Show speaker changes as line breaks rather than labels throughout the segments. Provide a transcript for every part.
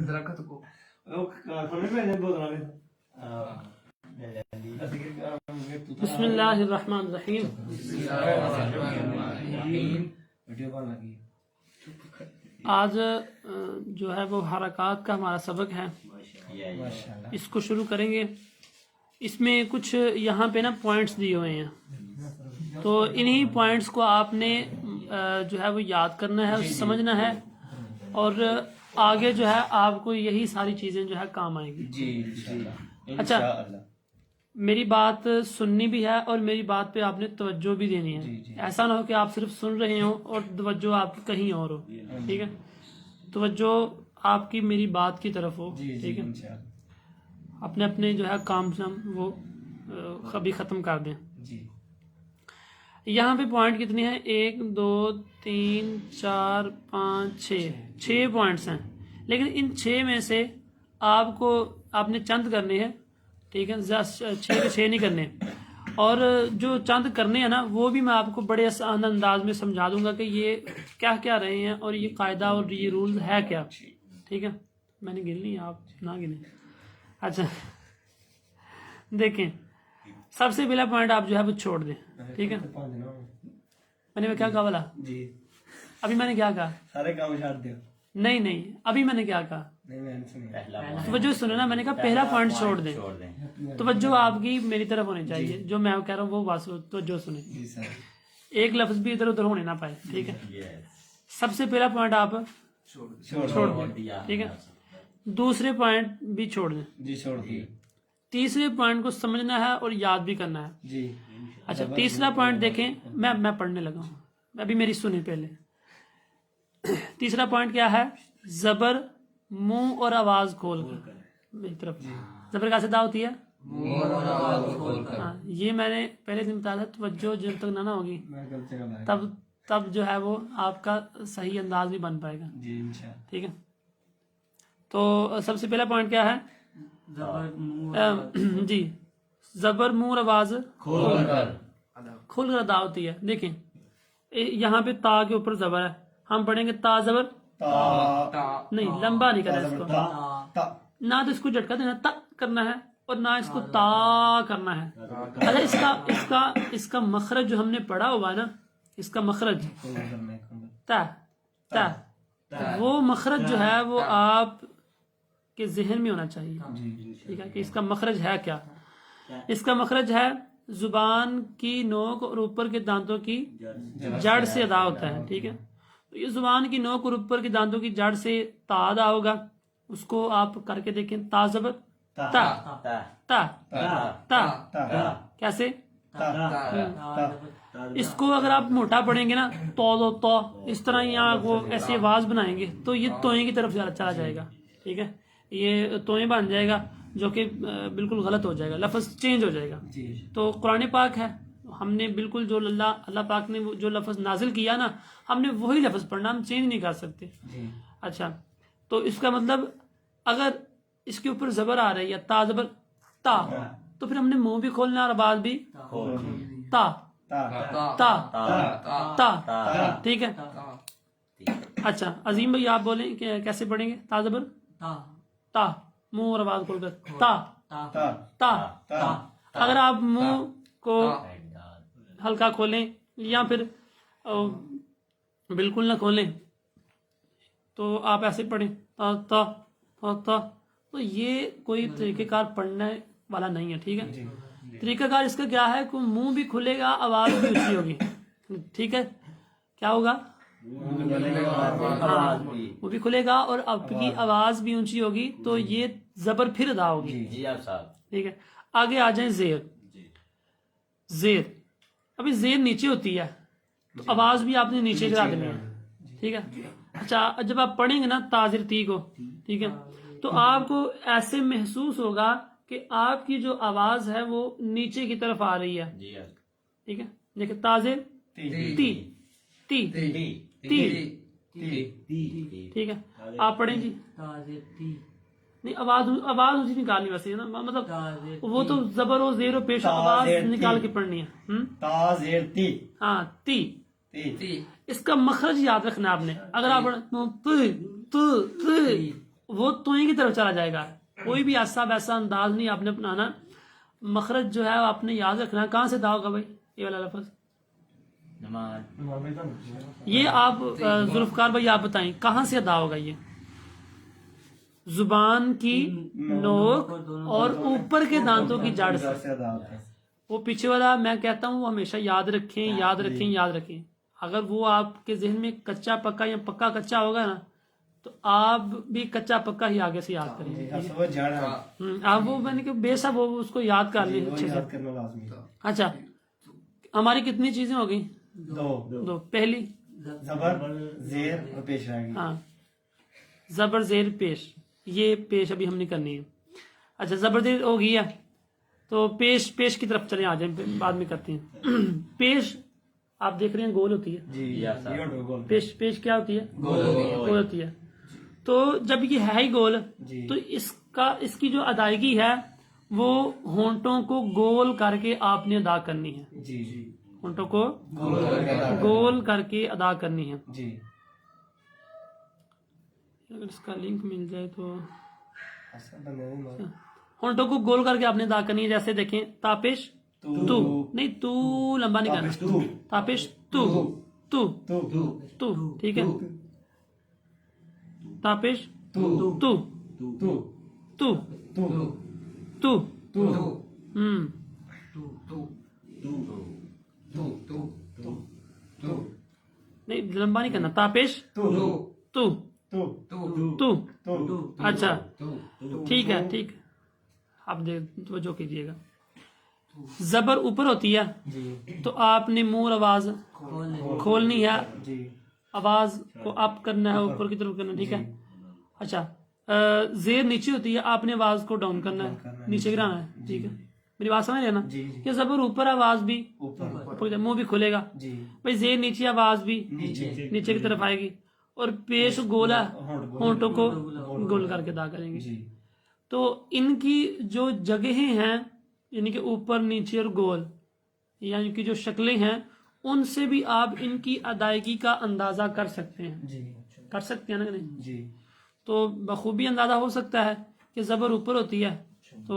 درخت کو
بسم اللہ الرحمن الرحیم. آج جو ہے وہ حرکات کا ہمارا سبق ہے، اس کو شروع کریں گے. اس میں کچھ یہاں پہ نا پوائنٹس دیے ہوئے ہیں، تو انہی پوائنٹس کو آپ نے جو ہے وہ یاد کرنا ہے، سمجھنا ہے، اور آگے جو ہے آپ کو یہی ساری چیزیں جو ہے کام آئیں گی. اچھا، میری بات سننی بھی ہے اور میری بات پہ آپ نے توجہ بھی دینی ہے. ایسا نہ ہو کہ آپ صرف سن رہے ہوں اور توجہ آپ کی کہیں اور ہو. ٹھیک ہے، توجہ آپ کی میری بات کی طرف ہو. ٹھیک ہے، اپنے اپنے جو ہے کام وہ کبھی ختم کر دیں. یہاں پہ پوائنٹ کتنے ہیں؟ 1 2 3 4 5 6 پوائنٹس ہیں، لیکن ان 6 میں سے آپ نے چند کرنے ہیں. ٹھیک ہے، 6 کے 6 نہیں کرنے، اور جو چند کرنے ہیں نا وہ بھی میں آپ کو بڑے آسان انداز میں سمجھا دوں گا کہ یہ کیا کیا رہے ہیں اور یہ قاعدہ اور یہ رول ہے کیا. ٹھیک ہے، میں نے گن لی، آپ نہ گنیں. اچھا دیکھیں، سب سے پہلا پوائنٹ آپ جو ہے وہ چھوڑ دیں. ٹھیک ہے، میں نے کیا کہا بولا؟ ابھی میں نے کیا کہا؟
سارے کام چھوڑ دو.
نہیں، ابھی میں نے کیا کہا؟ توجہ سنو نا، میں نے کہا پہلا پوائنٹ چھوڑ دیں. توجہ آپ کی میری طرف ہونی چاہیے، جو میں کہہ رہا ہوں وہ بات توجہ سنیں، ایک لفظ بھی ادھر ادھر ہونے نہ پائے. ٹھیک ہے، سب سے پہلا پوائنٹ آپ چھوڑ دیں. ٹھیک ہے، دوسرے پوائنٹ بھی چھوڑ دیں. تیسرے پوائنٹ کو سمجھنا ہے اور یاد بھی کرنا ہے. اچھا، تیسرا پوائنٹ دیکھیں، میں پڑھنے لگا ہوں، ابھی میری سنیں پہلے. تیسرا پوائنٹ کیا ہے؟ زبر منہ اور آواز کھول کر. میری طرف زبر کیسے ادا ہوتی ہے؟ ہاں، یہ میں نے پہلے دن بتایا تھا. توجہ جب تک نہ ہوگی تب جو ہے وہ آپ کا صحیح انداز نہیں بن پائے گا. ٹھیک ہے، تو سب سے پہلا پوائنٹ کیا ہے؟ جی، زبر منہ اور آواز کھول کر ادا ہوتی ہے. دیکھیں یہاں پہ تا کے اوپر زبر ہے، ہم پڑھیں گے تا زبر نہیں، لمبا نہیں کرنا اس کو، نہ تو اس کو جھٹکا دینا تا کرنا ہے اور نہ اس کو تا کرنا ہے. اچھا، اس کا مخرج جو ہم نے پڑھا ہوا نا، اس کا مخرج تا وہ مخرج جو ہے وہ آپ کے ذہن میں ہونا چاہیے. ٹھیک ہے، کہ اس کا مخرج ہے کیا؟ اس کا مخرج ہے زبان کی نوک اور اوپر کے دانتوں کی جڑ سے ادا ہوتا ہے. ٹھیک ہے، تو یہ زبان کی نوک اور اوپر کے دانتوں کی جڑ سے تا ادا ہوگا. اس کو آپ کر کے دیکھیں، تا زبر تا تا تا. کیسے؟ اس کو اگر آپ موٹا پڑھیں گے نا، تو اس طرح یہاں وہ ایسی آواز بنائیں گے تو یہ توئیں کی طرف چلا جائے گا. ٹھیک ہے، یہ توئیں بن جائے گا جو کہ بالکل غلط ہو جائے گا، لفظ چینج ہو جائے گا. تو قرآن پاک ہے، ہم نے بالکل جو اللہ پاک نے جو لفظ نازل کیا نا، ہم نے وہی لفظ پڑھنا، ہم چینج نہیں کر سکتے. اچھا، تو اس کا مطلب اگر اس کے اوپر زبر آ رہی ہے، تا زبر تا، تو پھر ہم نے منہ بھی کھولنا اور آواز بھی تا تا تا. ٹھیک ہے، اچھا عظیم بھائی آپ بولیں کہ کیسے پڑھیں گے؟ تا زبر تا، منہ اور آواز کھول کر تا. اگر آپ منہ کو ہلکا کھولیں یا پھر بالکل نہ کھولیں تو آپ ایسے پڑھیں تا. تو یہ کوئی طریقہ کار پڑھنے والا نہیں ہے. ٹھیک ہے، طریقہ کار اس کا کیا ہے کہ منہ بھی کھلے گا، آواز بھی اونچی ہوگی. ٹھیک ہے، کیا ہوگا؟ وہ بھی کھلے گا اور آپ کی آواز بھی اونچی ہوگی، تو یہ زبر پھر ادا ہوگی. ٹھیک ہے، آگے آ جائیں زیر. ابھی زیر نیچے ہوتی ہے تو آواز بھی آپ نے نیچے گرا دینی ہے. ٹھیک ہے، اچھا جب آپ پڑھیں گے نا تاجر تی کو، ٹھیک ہے، تو آپ کو ایسے محسوس ہوگا کہ آپ کی جو آواز ہے وہ نیچے کی طرف آ رہی ہے. ٹھیک ہے، دیکھیں تاجر تی تی تی. ٹھیک ہے، آپ پڑھیں جی. نہیں، آواز اسی نکالنی ویسے ہے نا، مطلب وہ تو زبر و زیر و پیش آواز نکال کے پڑھنی ہے. ہاں، تی اس کا مخرج یاد رکھنا آپ نے. اگر آپ وہ توئیں کی طرف چلا جائے گا. کوئی بھی ایسا ویسا انداز نہیں آپ نے اپنانا. مخرج جو ہے آپ نے یاد رکھنا. کہاں سے دا ہوگا بھائی یہ والا لفظ؟ یہ آپ ذوالفقار بھائی آپ بتائیں کہاں سے ادا ہوگا؟ یہ زبان کی نوک اور اوپر کے دانتوں کی جڑ سے. وہ پیچھے والا میں کہتا ہوں وہ ہمیشہ یاد رکھیں یاد رکھیں یاد رکھیں. اگر وہ آپ کے ذہن میں کچا پکا یا پکا کچا ہوگا نا تو آپ بھی کچا پکا ہی آگے سے یاد کریں گے. آپ وہ میں نے کہ بے شک وہ اس کو یاد کر لیں اچھے سے. اچھا ہماری کتنی چیزیں ہو گئی؟ دو. پہلی
زبر زیر اور پیش رہ گئی.
ہاں زبر زیر پیش. یہ پیش ابھی ہم نے کرنی ہے. اچھا زبر زیر ہو گئی ہے تو پیش کی طرف چلیں. آ جائیں بعد میں کرتے ہیں. پیش آپ دیکھ رہے ہیں گول ہوتی ہے. پیش کیا ہوتی ہے؟ گول ہوتی ہے. تو جب یہ ہے ہی گول تو اس کی جو ادائیگی ہے وہ ہونٹوں کو گول کر کے آپ نے ادا کرنی ہے. ہونٹوں کو گول کر کے ادا کرنی ہے. اگر اس کا لنک مل جائے تو ہونٹوں کو گول کر کے آپ نے ادا کرنی ہے. جیسے دیکھیں تاپش تو نہیں تو لمبا نہیں کرنا. تاپش تو ٹھیک ہے. تاپش تو نہیں لمبا نہیں کرنا. تاپش تو اچھا ٹھیک ہے ٹھیک. آپ توجہ کیجیے گا. زبر اوپر ہوتی ہے تو آپ نے منہ آواز کھولنی ہے. آواز کو اپ کرنا ہے اوپر کی طرف کرنا. ٹھیک ہے. اچھا زیر نیچے ہوتی ہے آپ نے آواز کو ڈاؤن کرنا ہے نیچے گرانا ہے. ٹھیک ہے میری بات سمجھ لینا کہ زبر اوپر آواز بھی منہ بھی کھلے گا. بھائی زیر نیچے آواز بھی نیچے کی طرف آئے گی. اور پیش گولا ہونٹوں کو گول کر کے ادا کریں گے. تو ان کی جو جگہیں ہیں یعنی کہ اوپر نیچے اور گول یعنی کہ جو شکلیں ہیں ان سے بھی آپ ان کی ادائیگی کا اندازہ کر سکتے ہیں. کر سکتے ہیں نا نہیں؟ تو بخوبی اندازہ ہو سکتا ہے کہ زبر اوپر ہوتی ہے تو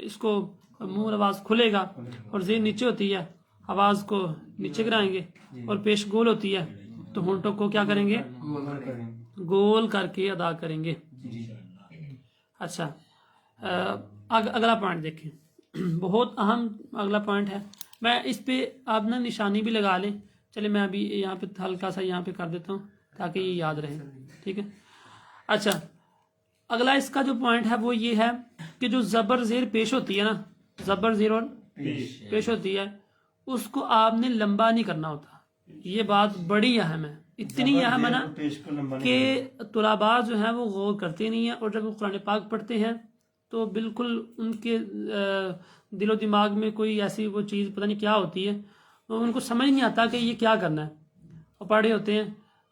اس کو منہ آواز کھلے گا. اور زیر نیچے ہوتی ہے آواز کو نیچے گرائیں گے. اور پیش گول ہوتی ہے تو ہونٹوں کو کیا کریں گے؟ گول کر کے ادا کریں گے. اچھا اگلا پوائنٹ دیکھیں. بہت اہم اگلا پوائنٹ ہے. میں اس پہ آپ نا نشانی بھی لگا لیں. چلے میں ابھی یہاں پہ ہلکا سا یہاں پہ کر دیتا ہوں تاکہ یہ یاد رہے. ٹھیک ہے. اچھا اگلا اس کا جو پوائنٹ ہے وہ یہ ہے کہ جو زبر زیر پیش ہوتی ہے نا زبر زیر اور پیش ہوتی ہے اس کو آپ نے لمبا نہیں کرنا ہوتا. یہ بات بڑی اہم ہے. اتنی اہم ہے نا کہ طلباء جو ہیں وہ غور کرتے نہیں ہیں. اور جب وہ قرآن پاک پڑھتے ہیں تو بالکل ان کے دل و دماغ میں کوئی ایسی وہ چیز پتہ نہیں کیا ہوتی ہے. ان کو سمجھ نہیں آتا کہ یہ کیا کرنا ہے. اور پڑھے ہوتے ہیں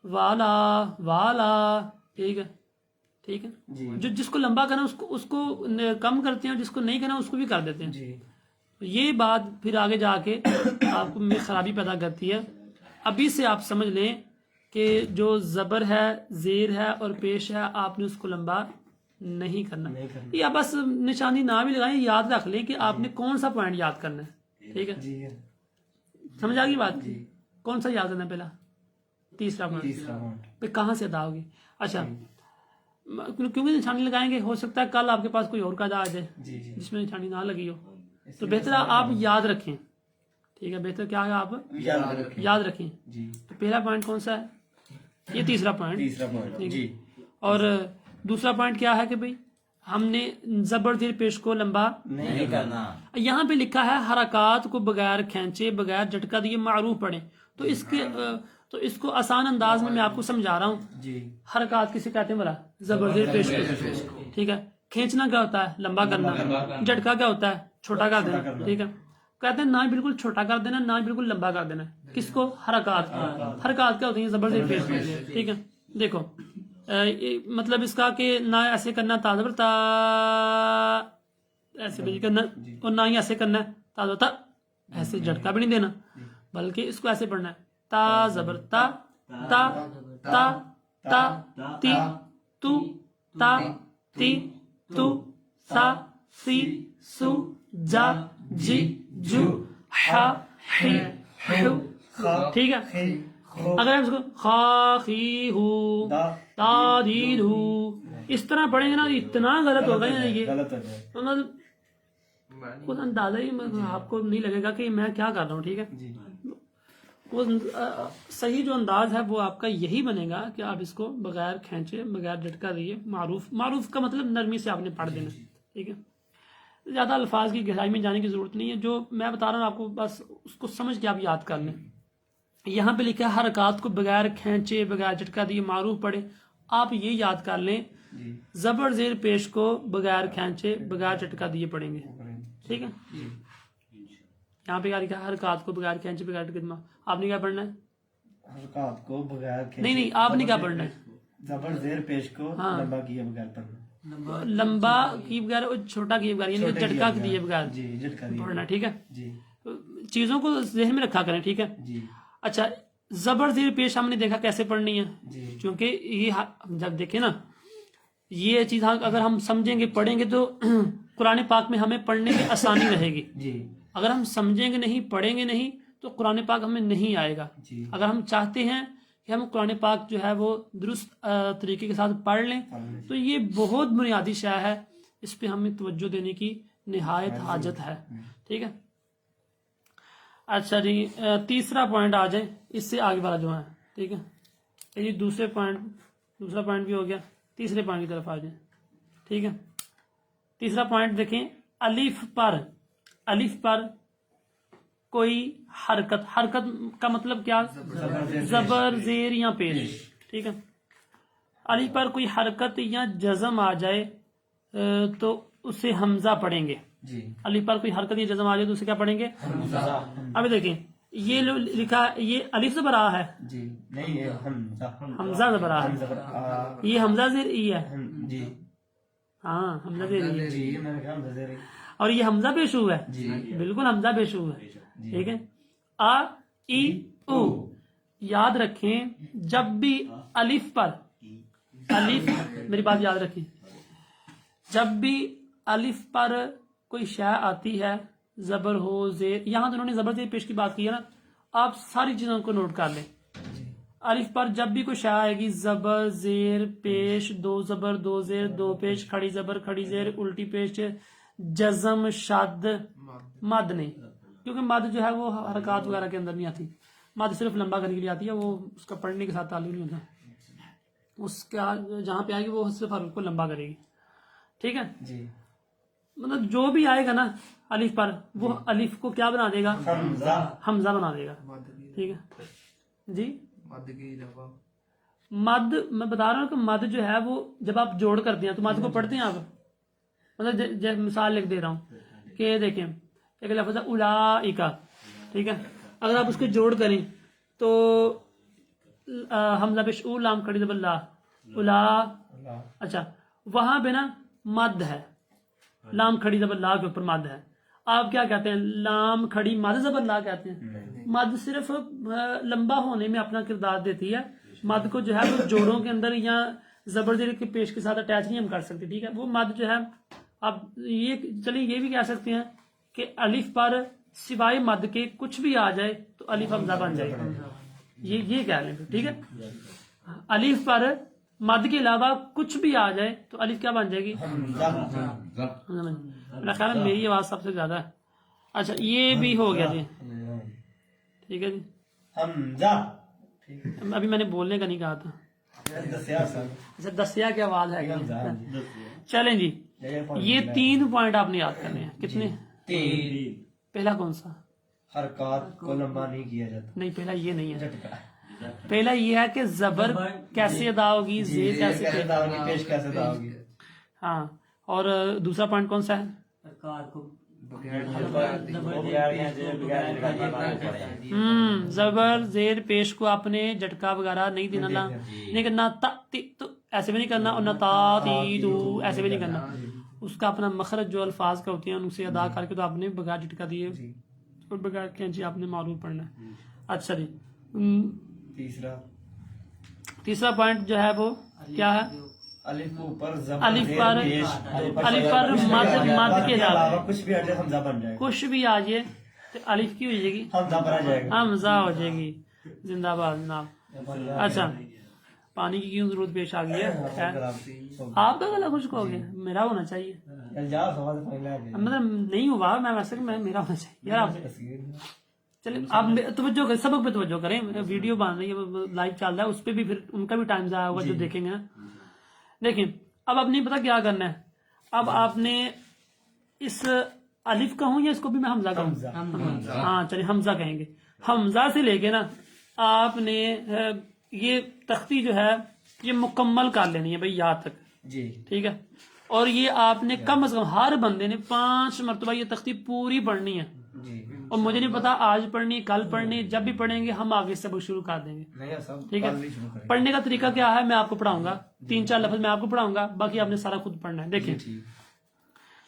والا والا. ٹھیک ہے ٹھیک ہے. جو جس کو لمبا کرنا اس کو کم کرتے ہیں اور جس کو نہیں کرنا اس کو بھی کر دیتے ہیں. یہ بات پھر آگے جا کے آپ کو میں خرابی پیدا کرتی ہے. ابھی سے آپ سمجھ لیں کہ جو زبر ہے زیر ہے اور پیش ہے آپ نے اس کو لمبا نہیں کرنا. یا بس نشانی نہ بھی لگائیں یاد رکھ لیں کہ آپ نے کون سا پوائنٹ یاد کرنا ہے. ٹھیک ہے سمجھ آ گئی بات. کون سا یاد کرنا ہے؟ پہلا تیسرا پوائنٹ پہ کہاں سے ادا ہوگی. اچھا کیونکہ نشانی لگائیں گے ہو سکتا ہے کل آپ کے پاس کوئی اور قاعدہ آ جائے جس میں نشانی نہ لگی ہو تو بہتر آپ یاد رکھیں. ٹھیک ہے بہتر کیا ہے آپ یاد رکھیں. تو پہلا پوائنٹ کون سا ہے؟ یہ تیسرا پوائنٹ. اور دوسرا پوائنٹ کیا ہے کہ بھئی ہم نے زبر زیر پیش کو لمبا نہیں کرنا. یہاں پہ لکھا ہے حرکات کو بغیر کھینچے بغیر جھٹکا دیے معروف پڑھیں. تو اس کو آسان انداز میں آپ کو سمجھا رہا ہوں. حرکات کسے کہتے ہیں بلا؟ زبر زیر پیش کو. ٹھیک ہے. کھینچنا کیا ہوتا ہے؟ لمبا کرنا. جھٹکا کیا ہوتا ہے؟ چھوٹا کر دینا. ٹھیک ہے. کہتے ہیں نہ بالکل چھوٹا کر دینا نہ بالکل لمبا کر دینا. کس کو؟ حرکات. حرکات کیا ہوتی ہیں؟ زبر زیر پیش. ٹھیک ہے. دیکھو مطلب اس کا کہ نہ ایسے کرنا تا زبر تا ایسے بھی کرنا اور نہ ہی ایسے کرنا ہے تا زبر تا ایسے جھٹکا بھی نہیں دینا بلکہ اس کو ایسے پڑھنا ہے تا زبر تا تا تا تا تی تو تا تی تو سا سی سو جا جی جو ہا ہی ہو. ٹھیک ہے. اگر ہم اس کو خا خی ہو تا دید ہو اس طرح پڑھیں گے نا اتنا غلط ہوگا یہ
غلط ہو جائے.
کچھ اندازہ ہی آپ کو نہیں لگے گا کہ میں کیا کر رہا ہوں. ٹھیک ہے.
جی
وہ صحیح جو انداز ہے وہ آپ کا یہی بنے گا کہ آپ اس کو بغیر کھینچے بغیر جھٹکا دیے معروف کا مطلب نرمی سے آپ نے پڑھ دینا. ٹھیک ہے. زیادہ الفاظ کی گہرائی میں جانے کی ضرورت نہیں ہے. جو میں بتا رہا ہوں آپ کو بس اس کو سمجھ کے آپ یاد کر لیں. یہاں پہ لکھا ہے حرکات کو بغیر کھینچے بغیر جھٹکا دیے معروف پڑھے. آپ یہ یاد کر لیں زبر زیر پیش کو بغیر کھینچے بغیر جھٹکا دیے پڑھیں گے. ٹھیک ہے. یہاں پہ کیا لکھا ہے حرکات کو بغیر کھینچے بغیر جھٹکا. آپ نے کیا پڑھنا ہے؟
حرکات کو بغیر
نہیں آپ نے کیا پڑھنا ہے؟
زبر زیر پیش کو لمبا کیے بغیر پڑھنا.
لمبا کیے بغیر اور چھوٹا کیے بغیر یعنی جھٹکا دیے بغیر
جی جھٹکا دیے
پڑھنا. ٹھیک ہے.
جی
چیزوں کو ذہن میں رکھا کریں. ٹھیک ہے.
جی
اچھا زبر زیر پیش ہم نے دیکھا کیسے پڑھنی ہے
جی
کیونکہ یہ جب دیکھیں نا یہ چیز اگر ہم سمجھیں گے پڑھیں گے تو قرآن پاک میں ہمیں پڑھنے میں آسانی رہے گی.
جی
اگر ہم سمجھیں گے نہیں پڑھیں گے نہیں تو قرآن پاک ہمیں نہیں آئے گا.
جی
اگر ہم چاہتے ہیں کہ ہم قرآن پاک جو ہے وہ درست طریقے کے ساتھ پڑھ لیں تو یہ بہت بنیادی شے ہے. اس پہ ہمیں توجہ دینے کی نہایت حاجت ہے. ٹھیک ہے. اچھا جی تیسرا پوائنٹ آ جائیں اس سے آگے والا جو ہے. ٹھیک ہے. یہ دوسرا پوائنٹ بھی ہو گیا. تیسرے پوائنٹ کی طرف آ جائیں. ٹھیک ہے. تیسرا پوائنٹ دیکھیں الف پر کوئی حرکت کا مطلب کیا؟ زبر زیر یا پیش. ٹھیک ہے. الف پر کوئی حرکت یا جزم آ جائے تو اسے حمزہ پڑھیں گے.
جی
الف پر کوئی حرکت یا جزم آ جائے تو اسے کیا پڑھیں گے؟ اب دیکھیں یہ لکھا یہ الف زبر آ ہے.
جی نہیں یہ
حمزہ زبر آ ہے. یہ حمزہ زیر ای ہے.
جی
ہاں حمزہ زیر ای ہے.
جی میں نے کہا حمزہ زیر
اور یہ حمزہ پیشو ہے.
جی
بالکل حمزہ پیشو ہے. ٹھیک ہے. آ ای او یاد رکھیں جب بھی الف پر میری بات یاد رکھیں جب بھی الف پر کوئی شے آتی ہے زبر ہو زیر یہاں تو انہوں نے زبر زیر پیش کی بات کی ہے نا آپ ساری چیزوں کو نوٹ کر لیں. الف پر جب بھی کوئی شے آئے گی زبر زیر پیش دو زبر دو زیر دو پیش کھڑی زبر کھڑی زیر الٹی پیش جزم شد مد نہیں کیونکہ مد جو ہے وہ حرکات وغیرہ کے اندر نہیں آتی. مد صرف لمبا کرنے کے لیے آتی ہے. وہ اس کا پڑھنے کے ساتھ تعلق نہیں ہوتا. اس کا جہاں پہ آئے گی وہ صرف حرف کو لمبا کرے گی. ٹھیک ہے.
جی
مطلب جو بھی آئے گا نا الف پر وہ الف کو کیا بنا دے گا؟ حمزہ بنا دے گا. ٹھیک ہے جی. مد میں بتا رہا ہوں کہ مد جو ہے وہ جب آپ جوڑ کرتے ہیں تو مد کو پڑھتے ہیں آپ. مطلب مثال لکھ دے رہا ہوں کہ دیکھیں ایک لفظ ہے اولئک. ٹھیک ہے. اگر آپ اس کے جوڑ کریں تو حمزہ پیش او لام کھڑی زبر لا اولا. اچھا وہاں پہ نا مد ہے لام کھڑی زبر لا کے اوپر مد ہے. آپ کیا کہتے ہیں لام کھڑی مد زبر لا کہتے ہیں. مد صرف لمبا ہونے میں اپنا کردار دیتی ہے. مد کو جو ہے وہ جوڑوں کے اندر یا زبر زیر کے پیش کے ساتھ اٹیچ نہیں ہم کر سکتے. ٹھیک ہے. وہ مد جو ہے آپ یہ چلیے یہ بھی کہہ سکتے ہیں کہ الف پر سوائے مد کے کچھ بھی آ جائے تو الف حمزہ بن جائے گا. یہ کہہ لیں. ٹھیک ہے. الف پر مد کے علاوہ کچھ بھی آ جائے تو الف کیا بن جائے گی؟ میرا خیال ہے میری آواز سب سے زیادہ ہے. اچھا یہ بھی ہو گیا جی. ٹھیک ہے جی. ابھی میں نے بولنے کا نہیں کہا تھا. اچھا دسیا کی آواز ہے. چلیں جی یہ 3 پوائنٹ آپ نے یاد کرنے ہیں. کتنے؟
3.
پہلا کون سا؟
حرکات کو لمبا نہیں کیا جاتا.
نہیں پہلا یہ نہیں ہے. پہلا یہ ہے کہ زبر کیسے ادا ہوگی زیر کیسے
پیش کیسے ادا ہوگی.
ہاں. اور دوسرا پوائنٹ کون سا ہے؟ زبر زیر پیش کو آپ نے جھٹکا وغیرہ نہیں دینا. نہیں کرنا تا تی تو ایسے بھی نہیں کرنا اور نہ تا تی تو ایسے بھی نہیں کرنا. اس کا اپنا مخرج جو الفاظ کا ہوتے ہیں ان سے ادا کر کے تو آپ نے بغیر جھٹکا دیے اور بغیر کینچی آپ نے معروف پڑھنا ہے. اچھا جی تیسرا پوائنٹ جو ہے وہ کیا ہے؟
الف اوپر زبر
الف
زیر
پر
پیش
الف پر مد کے علاوہ
کچھ بھی ہٹے حمزہ بن جائے گا.
کچھ بھی آ جائے تو الف کی ہو جائے گی،
حمزہ پر آ جائے گا.
حمزہ ہو جائے گی. زندہ باد جناب. اچھا پانی کی کیوں ضرورت پیش آ گئی ہے؟ آپ کا گلا خشک ہو گیا، میرا ہونا چاہیے. مطلب نہیں ہوا میں ویسے میرا ہونا چاہیے یار. آپ چلے آپ توجہ کریں، سبق پہ توجہ کریں. ویڈیو بن رہی ہے، لائیو چل رہا ہے، اس پہ بھی پھر ان کا بھی ٹائم ضائع ہوگا جو دیکھیں گے نا. دیکھیں اب آپ نہیں پتا کیا کرنا ہے. اب آپ نے اس الف کہوں یا اس کو بھی میں حمزہ کہوں؟ ہاں چلیے حمزہ کہیں گے. حمزہ سے لے کے نا آپ نے یہ تختی جو ہے یہ مکمل کر لینی ہے بھائی یہاں تک.
جی
ٹھیک ہے. اور یہ آپ نے کم از کم ہر بندے نے 5 مرتبہ یہ تختی پوری پڑھنی ہے. اور مجھے نہیں پتا آج پڑھنی کل پڑھنی، جب بھی پڑھیں گے ہم آگے سے شروع کر دیں گے. ٹھیک ہے. پڑھنے کا طریقہ کیا ہے میں آپ کو پڑھاؤں گا. 3-4 لفظ میں آپ کو پڑھاؤں گا، باقی آپ نے سارا خود پڑھنا ہے. دیکھیں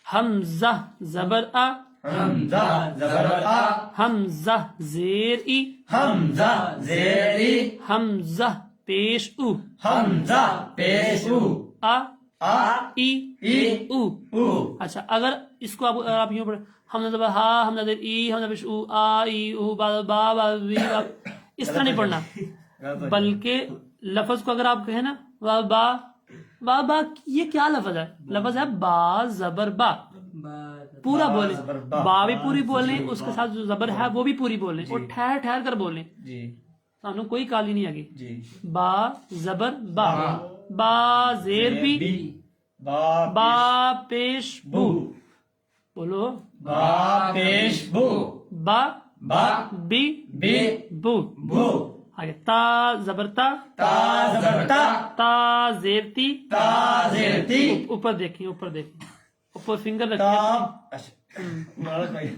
حمزہ زبر آ،
حمزہ زبر آ،
حمزہ زیر ای،
حمزہ زیر ای،
حمزہ پیش او،
حمزہ پیش او،
آ
آ
ای
ای
او.
او.
اچھا اگر اس کو آپ یوں پڑھیں حمزہ زبر ہا، حمزہ زیر ای، حمزہ پیش او، آ ای او، با با با وی با، اس طرح نہیں پڑھنا. بلکہ لفظ کو اگر آپ کہیں نا با با با با، یہ کیا لفظ ہے؟ لفظ ہے با زبر با. پورا بولیں، با بھی پوری بولیں، اس کے ساتھ جو زبر ہے وہ بھی پوری بولیں، اور ٹھہر ٹھہر کر بولیں.
جی
سانو کوئی کالی نہیں آگی.
جی.
با زبر با، با زیر بی،
با
با پیش بو. بولو
با پیش بو،
با
با
بی
بی
بو.
بو.
آگے تا زبر تا،
تا زبر تا،
تا زیر تی،
تا زیر تی،
اوپر دیکھیں، اوپر دیکھیں، اوپر فنگر
تا.
رکھیں
اچھا مالک بھائی.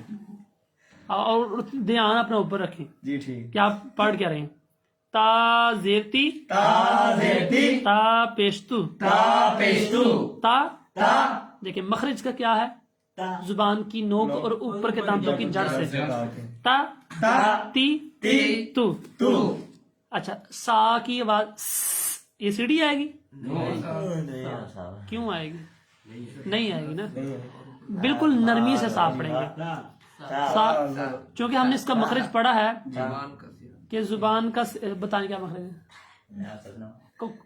اور دھیان اپنا اوپر رکھیں
جی ٹھیک.
کہ آپ پڑھ کیا رہے ہیں. تا زیر تی،
تا زیر تی،
تا پیشتو،
تا پیش تو،
تا.
تا
دیکھیں مخرج کا کیا ہے؟ زبان کی نوک اور اوپر کے دانتوں کی جڑ سے. تا
تا
تی
تی
تو.
تو.
اچھا سا کی آواز یہ سیڑھی آئے گی؟ کیوں آئے گی؟ نہیں آئے گی نا. بالکل نرمی سے سا پڑھیں گے. سا چونکہ ہم نے اس کا مخرج پڑھا ہے کہ زبان کا بتانے کیا مخرج ہے.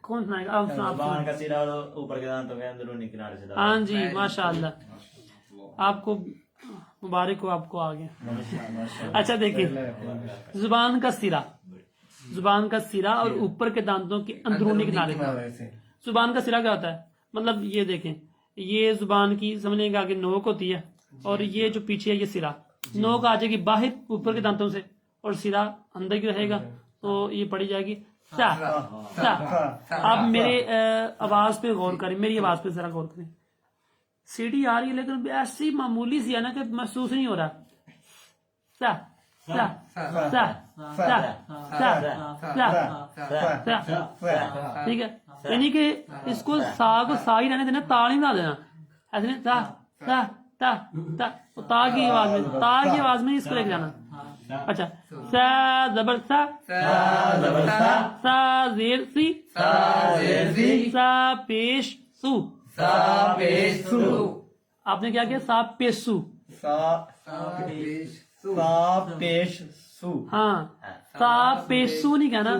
کون سنائے گا؟ آپ
زبان کا سرا اوپر کے دانتوں کے اندرونی کنارے سے.
ہاں جی ماشاء اللہ، آپ کو مبارک ہو، آپ کو آگے. اچھا دیکھیں زبان کا سرا، زبان کا سرا اور اوپر کے دانتوں کے اندرونی کنارے. زبان کا سرا کیا ہوتا ہے؟ مطلب یہ دیکھیں یہ زبان کی سمجھنے کا آگے نوک ہوتی ہے، اور یہ جو پیچھے ہے یہ سرا. نوک آ جائے گی باہر اوپر کے دانتوں سے، اور سرا اندر کی رہے گا، تو یہ پڑھی جائے گی سا. سا. آپ میرے آواز پہ غور کریں، میری آواز پہ ذرا غور کریں. سیڑھی آ رہی ہے لیکن ایسی معمولی سی ہے نا کہ محسوس نہیں ہو رہا. سا سا سا سا سا سا. ٹھیک ہے. یعنی کہ اس کو سا کو سا ہی رہنے دینا، تا نہیں بنا دینا. ایسے نہیں تا تا تا تا، تا کی آواز میں، تا کی آواز میں اس کو لے کے جانا. اچھا سا زبر سا، سا زیر سی، سا پیش سو. آپ نے کیا کیا؟ سا پیسو.
سا پیش سو.
ہاں سا پیسو نہیں کہنا،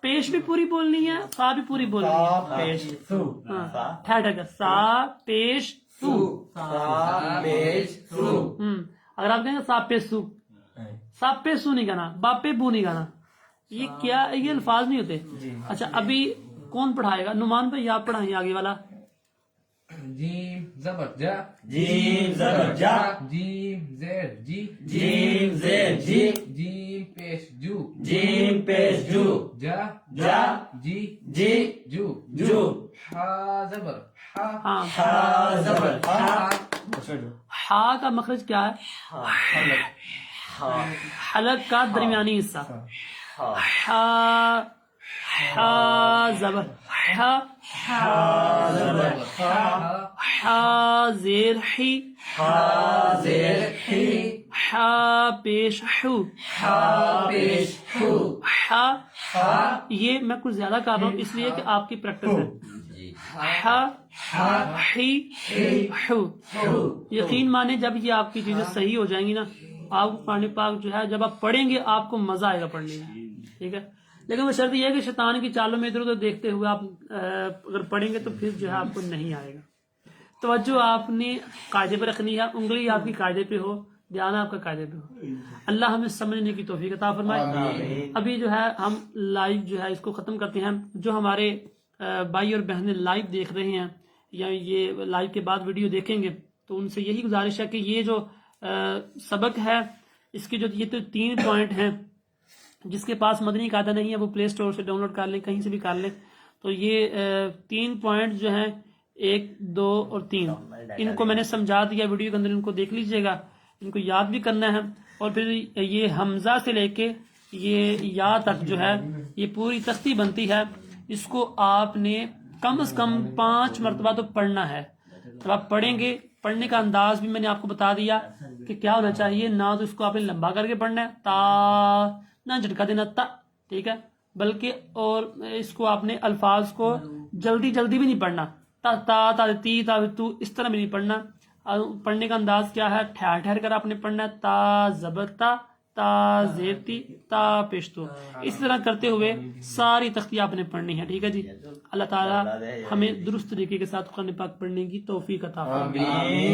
پیش بھی پوری بولنی ہے، سا بھی پوری بولنی ہے.
سا پیش سو.
ٹھہر ٹھہر کر سا پیش سو.
سا پیش سو.
اگر آپ کہیں گے سا پیسو، سا پیسو نہیں کہنا، باپے بو نہیں کہنا. یہ کیا، یہ الفاظ نہیں ہوتے. اچھا ابھی کون پڑھائے گا؟ نعمان بھائی آپ پڑھائیں آگے والا.
جیم زبر جا،
جیم زبر جا،
جیم زیر جی،
جیم زیر جی،
جیم پیش جو،
جیم پیش جو،
جا
جا
جی
جی
جو،
جو.
ہا زبر ہا،
ہاں
ہا زبر ہا.
ہا کا مخرج کیا ہے؟ حلق کا درمیانی حصہ. ہا ہا زبر ہا، ہا زیر ہی،
ہا زیر ہی،
ہا پیش ہو، ہا یہ میں کچھ زیادہ کر رہا ہوں اس لیے کہ آپ کی پریکٹس ہے. ہا ہی ہو، یقین مانے جب یہ آپ کی چیزیں صحیح ہو جائیں گی نا، آپ کو قرآن پاک جو ہے جب آپ پڑھیں گے آپ کو مزہ آئے گا پڑھنے میں. ٹھیک ہے، لیکن وہ شرط یہ ہے کہ شیطان کی چالوں میں ادھر ادھر دیکھتے ہوئے آپ اگر پڑھیں گے تو پھر جو ہے آپ کو نہیں آئے گا. توجہ آپ نے قاعدے پہ رکھنی ہے، انگلی آپ کی قاعدے پہ ہو، دھیان آپ کا قاعدے پہ ہو. اللہ ہمیں سمجھنے کی توفیق عطا فرمائے. ابھی جو ہے ہم لائیو جو ہے اس کو ختم کرتے ہیں. جو ہمارے بھائی اور بہنیں لائیو دیکھ رہے ہیں یا یہ لائیو کے بعد ویڈیو دیکھیں گے تو ان سے یہی گزارش ہے کہ یہ جو سبق ہے اس کے جو یہ تو 3 پوائنٹ ہیں، جس کے پاس مدنی قاعدہ نہیں ہے وہ پلے اسٹور سے ڈاؤن لوڈ کر لیں، کہیں سے بھی کر لیں. تو یہ 3 پوائنٹ جو ہیں 1 2 اور 3 ان کو میں نے سمجھا دیا ویڈیو کے اندر، ان کو دیکھ لیجئے گا، ان کو یاد بھی کرنا ہے. اور پھر یہ حمزہ سے لے کے یہ یا تک جو ہے یہ پوری تختی بنتی ہے، اس کو آپ نے کم از کم 5 مرتبہ تو پڑھنا ہے. جب آپ پڑھیں گے، پڑھنے کا انداز بھی میں نے آپ کو بتا دیا کہ کیا ہونا چاہیے. نہ تو اس کو آپ نے لمبا کر کے پڑھنا ہے تا، نہ جھٹکا دینا تا، ٹھیک ہے، بلکہ اور اس کو آپ نے الفاظ کو جلدی جلدی بھی نہیں پڑھنا، تا تا تا تی تا تو اس طرح بھی نہیں پڑھنا. پڑھنے کا انداز کیا ہے، ٹھہر ٹھہر کر آپ نے پڑھنا ہے. تا زبتا، تا زیرتی، تا پیشتو، اس طرح کرتے ہوئے ساری تختی آپ نے پڑھنی ہے. ٹھیک ہے جی. اللہ تعالی ہمیں درست طریقے کے ساتھ قرآن پاک پڑھنے کی توفیق عطا فرمائے.